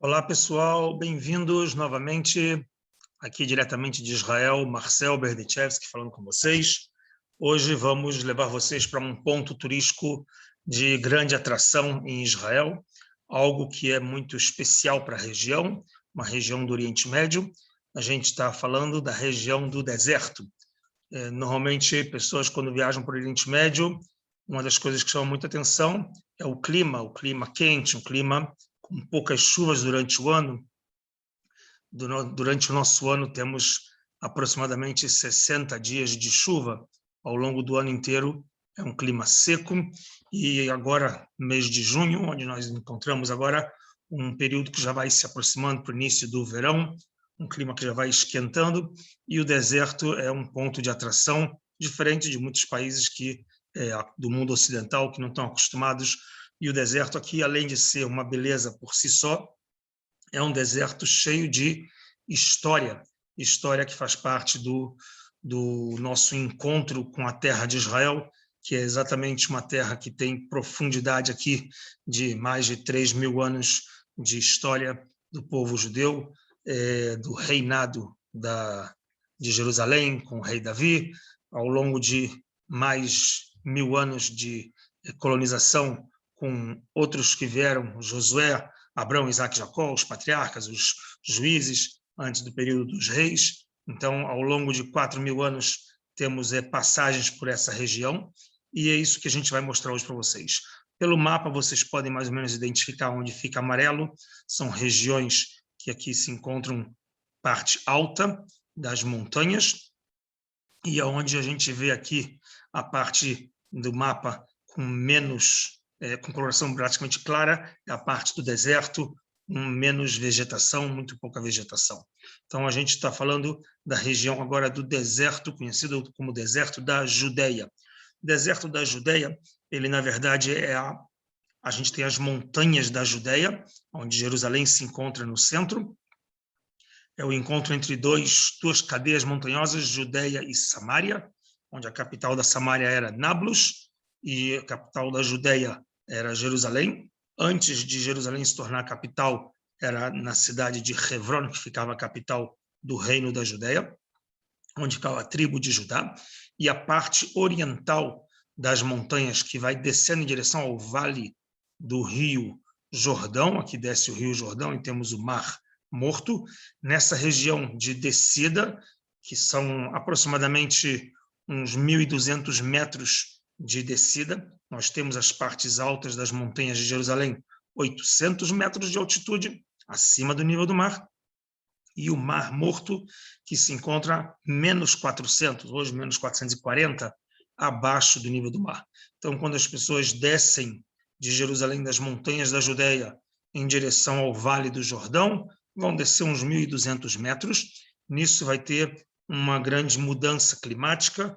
Olá, pessoal, bem-vindos novamente aqui diretamente de Israel, Marcel Berdichevski falando com vocês. Hoje vamos levar vocês para um ponto turístico de grande atração em Israel, algo que é muito especial para a região, uma região do Oriente Médio. A gente está falando da região do deserto. Normalmente, pessoas quando viajam para o Oriente Médio, uma das coisas que chama muita atenção é o clima quente, um clima com poucas chuvas durante o ano. Durante o nosso ano, temos aproximadamente 60 dias de chuva ao longo do ano inteiro. É um clima seco e agora, mês de junho, onde nós encontramos agora um período que já vai se aproximando para o início do verão, um clima que já vai esquentando, e o deserto é um ponto de atração diferente de muitos países do mundo ocidental que não estão acostumados. E o deserto aqui, além de ser uma beleza por si só, é um deserto cheio de história que faz parte do nosso encontro com a terra de Israel, que é exatamente uma terra que tem profundidade aqui de mais de 3.000 anos de história do povo judeu, do reinado de Jerusalém com o rei Davi, ao longo de mais 1.000 anos de colonização com outros que vieram, Josué, Abraão, Isaac e Jacó, os patriarcas, os juízes, antes do período dos reis. Então, ao longo de 4.000 anos, temos passagens por essa região, e é isso que a gente vai mostrar hoje para vocês. Pelo mapa, vocês podem mais ou menos identificar onde fica amarelo. São regiões que aqui se encontram parte alta das montanhas, e aonde a gente vê aqui a parte do mapa com com coloração praticamente clara, é a parte do deserto, com menos vegetação, muito pouca vegetação. Então, a gente está falando da região agora do deserto, conhecido como deserto da Judeia. O deserto da Judeia, ele, na verdade, a gente tem as montanhas da Judeia, onde Jerusalém se encontra no centro. É o encontro entre duas cadeias montanhosas, Judeia e Samaria, onde a capital da Samaria era Nablus e a capital da Judeia era Jerusalém. Antes de Jerusalém se tornar capital, era na cidade de Hebron, que ficava a capital do reino da Judeia, onde ficava a tribo de Judá. E a parte oriental das montanhas, que vai descendo em direção ao vale do rio Jordão, aqui desce o rio Jordão e temos o Mar Morto. Nessa região de descida, que são aproximadamente uns 1.200 metros de descida, nós temos as partes altas das montanhas de Jerusalém, 800 metros de altitude, acima do nível do mar, e o Mar Morto, que se encontra menos 400, hoje menos 440, abaixo do nível do mar. Então, quando as pessoas descem de Jerusalém, das montanhas da Judeia, em direção ao Vale do Jordão, vão descer uns 1.200 metros. Nisso vai ter uma grande mudança climática,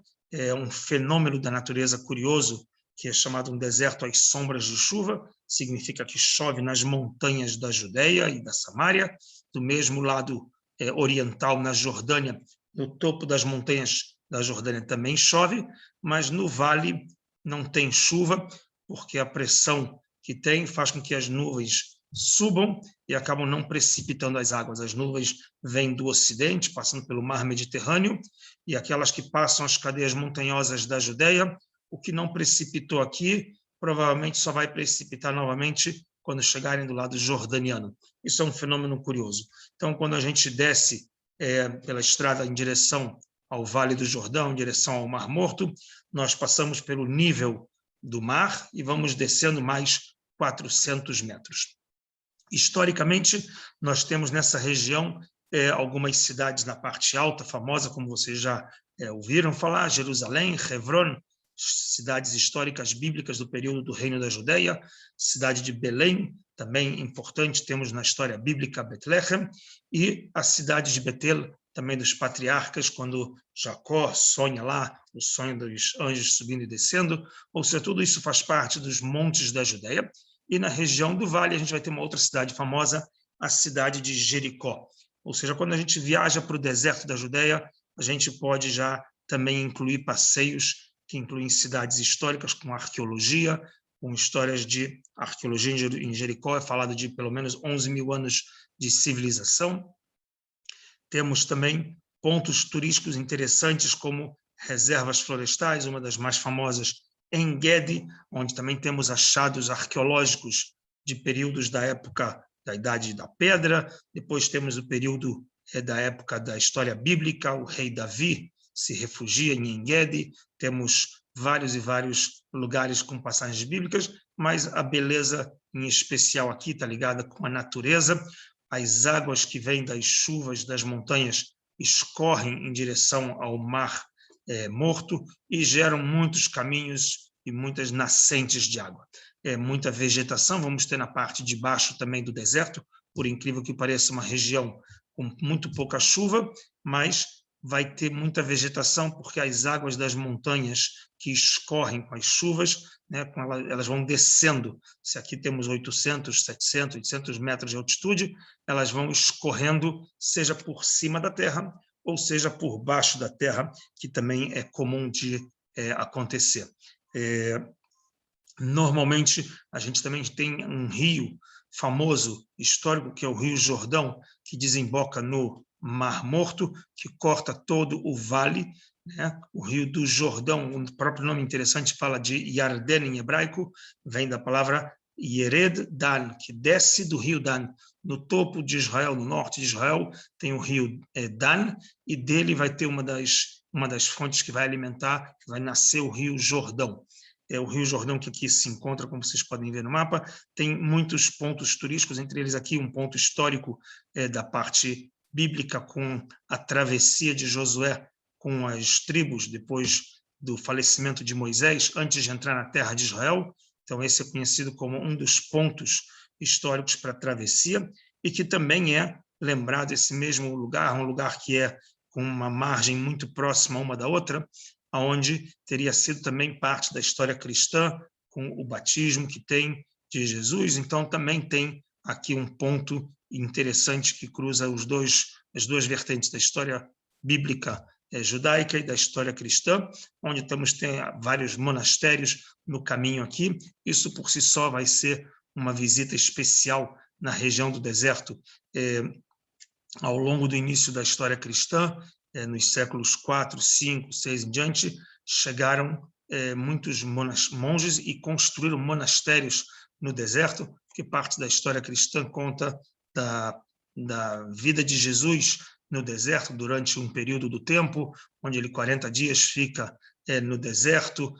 um fenômeno da natureza curioso, que é chamado um deserto às sombras de chuva, significa que chove nas montanhas da Judeia e da Samária. Do mesmo lado oriental, na Jordânia, no topo das montanhas da Jordânia também chove, mas no vale não tem chuva, porque a pressão que tem faz com que as nuvens subam e acabam não precipitando as águas. As nuvens vêm do ocidente, passando pelo mar Mediterrâneo, e aquelas que passam as cadeias montanhosas da Judeia, o que não precipitou aqui, provavelmente só vai precipitar novamente quando chegarem do lado jordaniano. Isso é um fenômeno curioso. Então, quando a gente desce pela estrada em direção ao Vale do Jordão, em direção ao Mar Morto, nós passamos pelo nível do mar e vamos descendo mais 400 metros. Historicamente, nós temos nessa região algumas cidades na parte alta, famosa, como vocês já ouviram falar, Jerusalém, Hebron, cidades históricas bíblicas do período do Reino da Judeia, cidade de Belém, também importante, temos na história bíblica Betlehem, e a cidade de Betel, também dos patriarcas, quando Jacó sonha lá, o sonho dos anjos subindo e descendo, ou seja, tudo isso faz parte dos montes da Judeia. E na região do vale a gente vai ter uma outra cidade famosa, a cidade de Jericó. Ou seja, quando a gente viaja para o deserto da Judeia, a gente pode já também incluir passeios que incluem cidades históricas com arqueologia, com histórias de arqueologia em Jericó, é falado de pelo menos 11 mil anos de civilização. Temos também pontos turísticos interessantes, como reservas florestais, uma das mais famosas em Gedi, onde também temos achados arqueológicos de períodos da época da Idade da Pedra. Depois temos o período da época da história bíblica, o rei Davi se refugia em En-Gedi. Temos vários e vários lugares com passagens bíblicas, mas a beleza em especial aqui está ligada com a natureza. As águas que vêm das chuvas das montanhas escorrem em direção ao mar Morto e geram muitos caminhos e muitas nascentes de água. Muita vegetação, vamos ter na parte de baixo também do deserto, por incrível que pareça, uma região com muito pouca chuva, mas vai ter muita vegetação, porque as águas das montanhas que escorrem com as chuvas, né, elas vão descendo. Se aqui temos 800, 700, 800 metros de altitude, elas vão escorrendo, seja por cima da terra, ou seja por baixo da terra, que também é comum de acontecer. Normalmente, a gente também tem um rio famoso, histórico, que é o Rio Jordão, que desemboca no Mar Morto, que corta todo o vale, né? O Rio do Jordão, o próprio nome interessante fala de Yarden em hebraico, vem da palavra Yered Dan, que desce do rio Dan. No topo de Israel, no norte de Israel, tem o rio Dan, e dele vai ter uma das fontes que vai alimentar, que vai nascer o Rio Jordão. O Rio Jordão, que aqui se encontra, como vocês podem ver no mapa, tem muitos pontos turísticos, entre eles aqui um ponto histórico da parte bíblica, com a travessia de Josué com as tribos, depois do falecimento de Moisés, antes de entrar na terra de Israel. Então, esse é conhecido como um dos pontos históricos para a travessia, e que também é lembrado esse mesmo lugar, um lugar que é com uma margem muito próxima uma da outra, onde teria sido também parte da história cristã, com o batismo que tem de Jesus. Então, também tem aqui um ponto interessante que cruza as duas vertentes da história bíblica judaica e da história cristã, onde tem vários monastérios no caminho aqui. Isso, por si só, vai ser uma visita especial na região do deserto ao longo do início da história cristã. Nos séculos 4, 5, 6 em diante, chegaram muitos monges e construíram monastérios no deserto, porque parte da história cristã conta da vida de Jesus no deserto durante um período do tempo, onde ele 40 dias fica no deserto,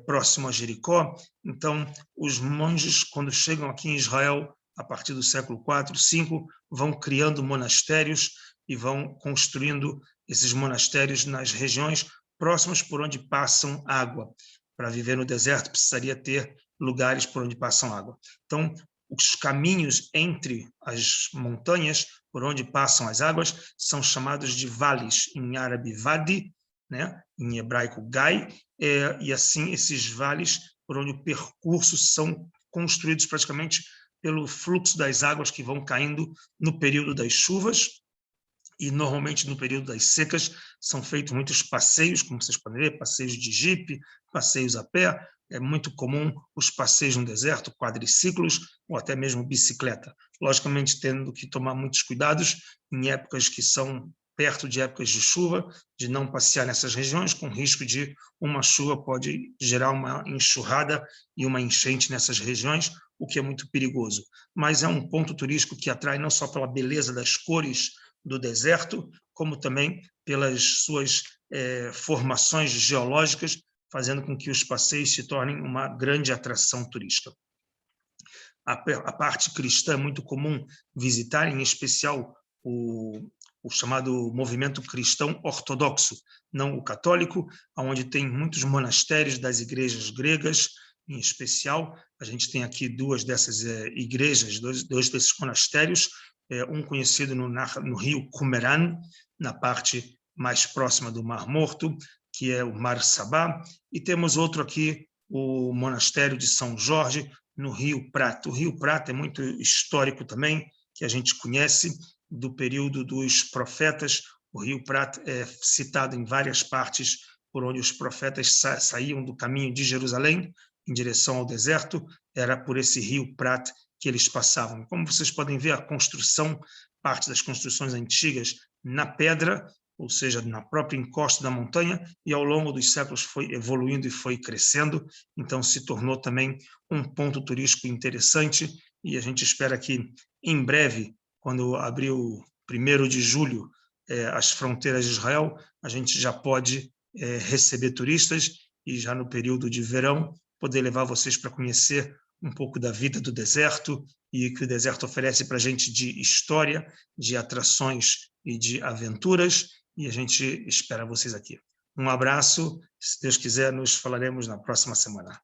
próximo a Jericó. Então, os monges, quando chegam aqui em Israel, a partir do século 4, 5, vão criando monastérios e vão construindo esses monastérios nas regiões próximas por onde passam água. Para viver no deserto, precisaria ter lugares por onde passam água. Então, os caminhos entre as montanhas, por onde passam as águas, são chamados de vales, em árabe vadi, né? Em hebraico gai, e assim esses vales, por onde o percurso são construídos praticamente pelo fluxo das águas que vão caindo no período das chuvas, e normalmente no período das secas são feitos muitos passeios, como vocês podem ver, passeios de jipe, passeios a pé. É muito comum os passeios no deserto, quadriciclos ou até mesmo bicicleta. Logicamente, tendo que tomar muitos cuidados em épocas que são perto de épocas de chuva, de não passear nessas regiões, com risco de uma chuva pode gerar uma enxurrada e uma enchente nessas regiões, o que é muito perigoso. Mas é um ponto turístico que atrai não só pela beleza das cores do deserto, como também pelas suas formações geológicas, fazendo com que os passeios se tornem uma grande atração turística. A parte cristã é muito comum visitar, em especial o chamado movimento cristão ortodoxo, não o católico, onde tem muitos monastérios das igrejas gregas, em especial. A gente tem aqui duas dessas igrejas, dois desses monastérios, um conhecido no rio Qumran, na parte mais próxima do Mar Morto, que é o Mar Sabá, e temos outro aqui, o Monastério de São Jorge, no Rio Prata. O Rio Prata é muito histórico também, que a gente conhece do período dos profetas. O Rio Prata é citado em várias partes por onde os profetas saíam do caminho de Jerusalém, em direção ao deserto, era por esse rio Prat que eles passavam. Como vocês podem ver, a construção, parte das construções antigas na pedra, ou seja, na própria encosta da montanha, e ao longo dos séculos foi evoluindo e foi crescendo, então se tornou também um ponto turístico interessante, e a gente espera que em breve, quando abrir o 1º de julho, as fronteiras de Israel, a gente já pode receber turistas e já no período de verão poder levar vocês para conhecer um pouco da vida do deserto e o que o deserto oferece para a gente de história, de atrações e de aventuras, e a gente espera vocês aqui. Um abraço, se Deus quiser, nos falaremos na próxima semana.